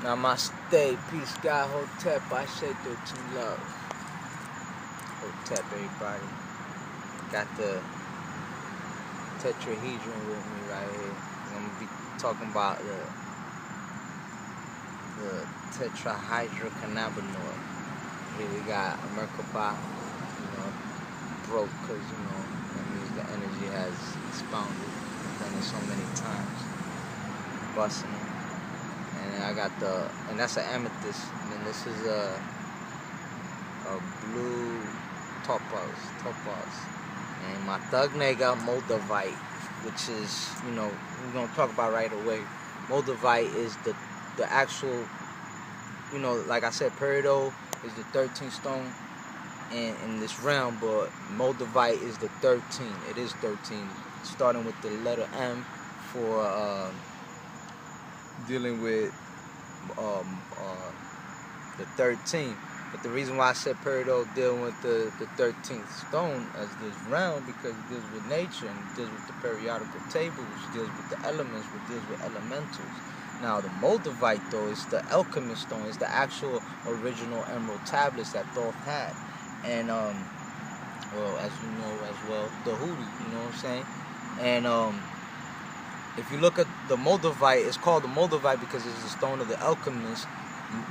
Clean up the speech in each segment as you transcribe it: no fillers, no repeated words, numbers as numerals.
Namaste, peace, God, Hotep, I say 13 love. Hotep, everybody. Got the tetrahedron with me right here. I'm going to be talking about the tetrahydrocannabinoid. Here we got Merkaba, broke because, that means the energy has expounded. I've done it so many times. Busting it. And I got and that's an amethyst. And then this is a blue topaz. And my thug nigga Moldavite, which is, we're going to talk about right away. Moldavite is the actual, like I said, peridot is the 13th stone in this realm, but Moldavite is the 13. It is 13, starting with the letter M for dealing with the 13. But the reason why I said peridot dealing with the 13th stone as this realm, because it deals with nature and it deals with the periodical table, which deals with the elements, which deals with elementals. Now the Moldavite though is the alchemist stone, is the actual original emerald tablets that Thoth had. And well, as you know as well, the hoodoo, you know what I'm saying? And if you look at the Moldavite, it's called the Moldavite because it's the stone of the alchemist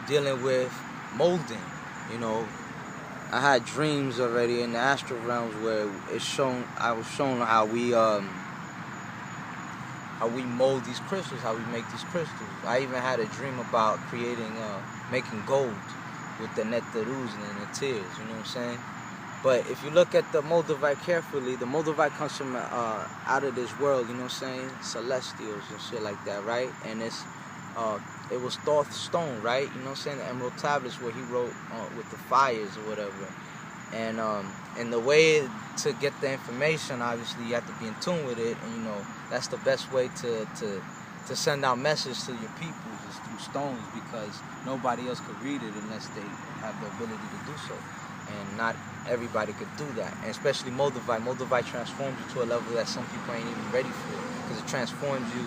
dealing with molding. I had dreams already in the astral realms where I was shown how we mold these crystals, how we make these crystals. I even had a dream about making gold with the nectarus and the tears, you know what I'm saying? But if you look at the Moldavite carefully, the Moldavite comes from out of this world, you know what I'm saying? Celestials and shit like that, right? And it was Thoth's stone, right? You know what I'm saying? The emerald tablets where he wrote with the fires or whatever. And the way to get the information, obviously, you have to be in tune with it. And, that's the best way to send out message to your people is through stones, because nobody else could read it unless they have the ability to do so. And not everybody could do that. And especially Moldavite. Moldavite transforms you to a level that some people ain't even ready for, because it transforms you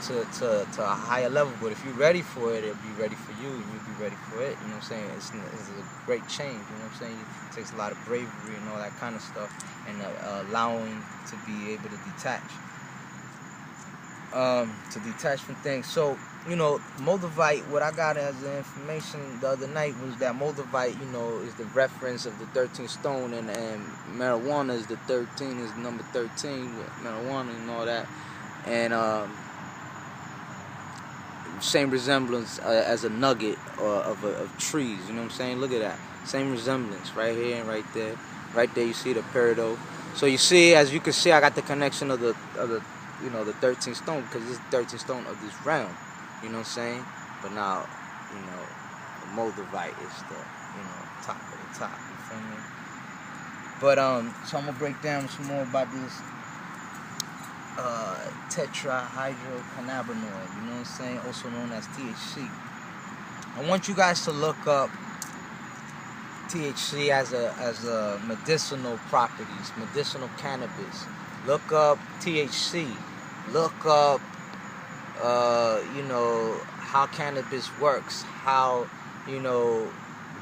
to a higher level. But if you're ready for it, it'll be ready for you, and you'll be ready for it. You know what I'm saying? It's a great change. You know what I'm saying? It takes a lot of bravery and all that kind of stuff, and allowing to be able to detach. From things. So, Moldavite, what I got as the information the other night was that Moldavite, is the reference of the 13th stone, and marijuana is the 13, is number 13 with marijuana and all that. And same resemblance as a nugget of trees, you know what I'm saying? Look at that. Same resemblance right here and right there. Right there you see the peridot. So you see, as you can see, I got the connection of the 13th stone, because this is the 13th stone of this realm, you know what I'm saying? But now, the Moldavite is the, top of the top, you feel me? But, so I'm going to break down some more about this tetrahydrocannabinoid, you know what I'm saying, also known as THC. I want you guys to look up THC as a medicinal properties, medicinal cannabis. Look up THC. Look up, how cannabis works. How,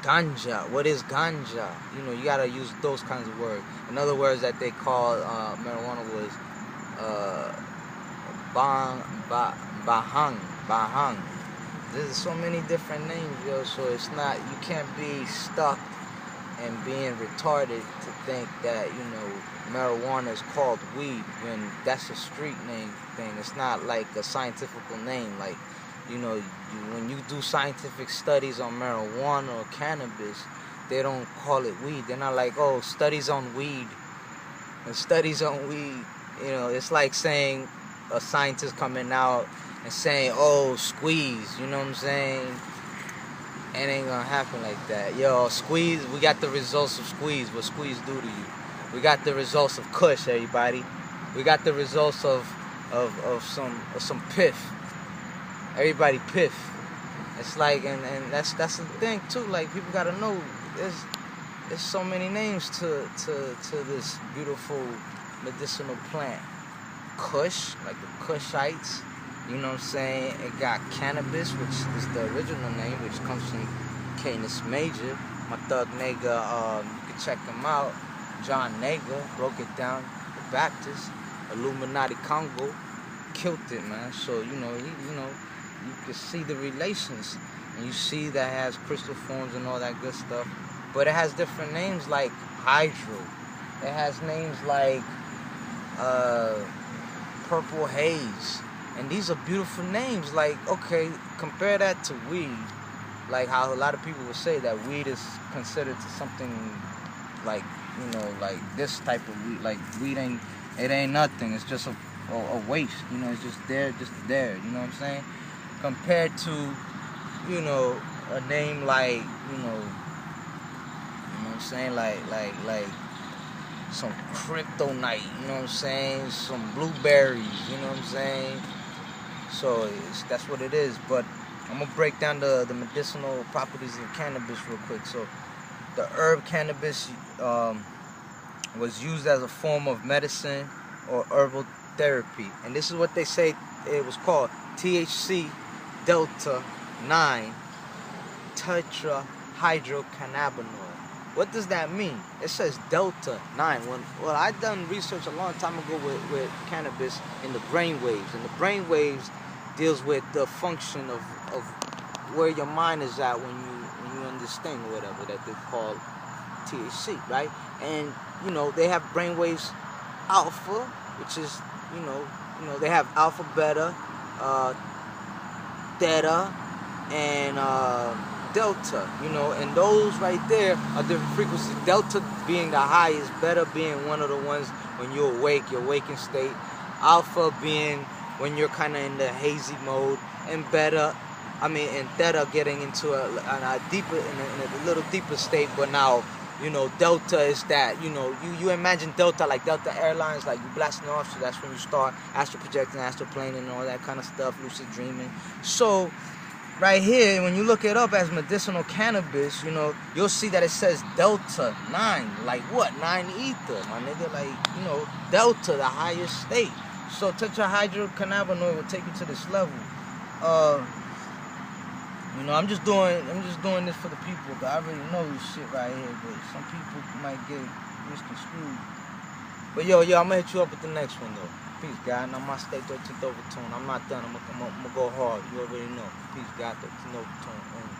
ganja. What is ganja? You gotta use those kinds of words. In other words, that they call marijuana was bahang. There's so many different names, yo. So it's not, you can't be stuck and being retarded to think that, marijuana is called weed when that's a street name thing. It's not like a scientific name. Like, when you do scientific studies on marijuana or cannabis, they don't call it weed. They're not like, oh, studies on weed. And studies on weed, it's like saying a scientist coming out and saying, oh, squeeze, you know what I'm saying? It ain't gonna happen like that. Yo, squeeze, we got the results of squeeze, what squeeze do to you. We got the results of kush, everybody. We got the results of some piff. Everybody piff. It's like, and that's the thing too. Like, people gotta know, there's so many names to this beautiful medicinal plant. Kush, like the Kushites, You know what I'm saying? It got cannabis, which is the original name, which comes from Canis Major. My thug nigga, you can check him out. John Nager broke it down. The Baptist, Illuminati Congo, killed it, man. So you can see the relations, and you see that it has crystal forms and all that good stuff. But it has different names like Hydro. It has names like Purple Haze. And these are beautiful names. Like, okay, compare that to weed. Like how a lot of people would say that weed is considered to something like, like this type of weed. Like weed ain't nothing. It's just a waste. It's just there. You know what I'm saying? Compared to, a name like, you know what I'm saying? Like some kryptonite, you know what I'm saying? Some blueberries, you know what I'm saying? So that's what it is. But I'm gonna break down the medicinal properties of cannabis real quick. So the herb cannabis was used as a form of medicine or herbal therapy, and this is what they say it was called: THC delta 9 tetrahydrocannabinol. What does that mean? It says delta 9. Well, I done research a long time ago with cannabis in the brain waves, and the brain waves deals with the function of where your mind is at when you understand or whatever that they call THC, right? And they have brain waves alpha, which is they have alpha, beta, theta, and delta, and those right there are different frequencies. Delta being the highest, beta being one of the ones when you're awake, your waking state, alpha being when you're kind of in the hazy mode, and theta getting into a deeper, in a little deeper state. But now, delta is that, you imagine delta like Delta Airlines, like you blasting off, so that's when you start astral projecting, astral planing, and all that kind of stuff, lucid dreaming. So right here, when you look it up as medicinal cannabis, you'll see that it says delta 9, like what? 9 ether, my nigga, like, delta, the highest state. So tetrahydrocannabinol will take you to this level. I'm just doing this for the people, because I already know this shit right here, but some people might get misconstrued. But yo, I'm gonna hit you up with the next one though. Peace, God. Now my state 13th overtone. I'm not done. I'm gonna go hard. You already know. Peace, God. 13th overtone.